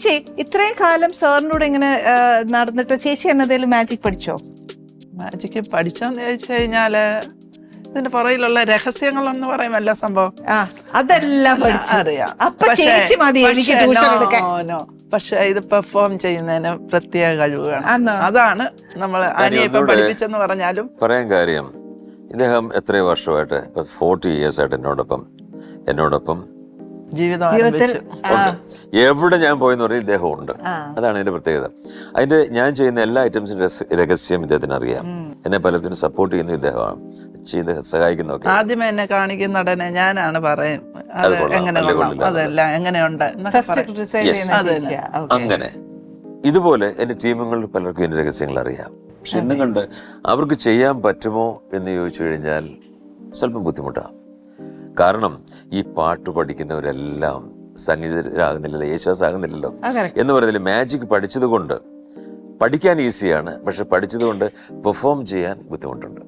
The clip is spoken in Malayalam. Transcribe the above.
ചേച്ചി ഇത്രയും കാലം സാറിനോട് ഇങ്ങനെ നടന്നിട്ട് ചേച്ചി എന്നതേലും മാജിക് പഠിച്ചോ? മാജിക്ക് പഠിച്ചോന്ന് ചോദിച്ചു കഴിഞ്ഞാല് ഇതിന്റെ പുറകിലുള്ള രഹസ്യങ്ങളെന്ന് പറയുമല്ല സംഭവം അതെല്ലാം അറിയാം. അപ്പൊ ചേച്ചി മതി എനിക്ക് ട്യൂഷൻ എടുക്കാൻ. പക്ഷെ ഇത് പെർഫോം ചെയ്യുന്നതിന് പ്രത്യേക കഴിവ് വേണം. അതാണ് നമ്മൾ അനിയപ്പം പഠിപ്പിച്ചെന്ന് പറഞ്ഞാലും പറയാൻ കാര്യം. ഇദ്ദേഹം എത്രയോ വർഷമായിട്ട് 40 years ആയിട്ട് എന്നോടൊപ്പം ജീവിതം ആരംഭിച്ചു. എവിടെ ഞാൻ പോയെന്ന് പറഞ്ഞാൽ ഇദ്ദേഹം ഉണ്ട്. അതാണ് ഇതിന്റെ പ്രത്യേകത. അതിന്റെ ഞാൻ ചെയ്യുന്ന എല്ലാ ഐറ്റംസിന്റെ രഹസ്യം ഇദ്ദേഹത്തിന് അറിയാം. എന്നെ പലത്തിനും സപ്പോർട്ട് ചെയ്യുന്ന ഇദ്ദേഹമാണ്, ചെയ്ത് സഹായിക്കുന്നതൊക്കെ. ആദ്യമേ എന്നെ കാണിക്കുന്ന ഉടനെ ഞാനാണ് പറയും എങ്ങനെ അതെല്ലാം എങ്ങനെയുണ്ട്. അങ്ങനെ ഇതുപോലെ എന്റെ ടീമുകളിൽ പലർക്കും എന്റെ രഹസ്യങ്ങൾ അറിയാം. പക്ഷെ ഇന്നും കണ്ട് അവർക്ക് ചെയ്യാൻ പറ്റുമോ എന്ന് ചോദിച്ചു കഴിഞ്ഞാൽ സ്വല്പം ബുദ്ധിമുട്ടാണ്. കാരണം ഈ പാട്ട് പഠിക്കുന്നവരെല്ലാം സംഗീതരാകുന്നില്ലല്ലോ, യേശുദാസ് ആകുന്നില്ലല്ലോ എന്ന് പറയുന്നില്ല. മാജിക് പഠിച്ചത് കൊണ്ട് പഠിക്കാൻ ഈസിയാണ്, പക്ഷെ പഠിച്ചത് കൊണ്ട് പെർഫോം ചെയ്യാൻ ബുദ്ധിമുട്ടുണ്ട്.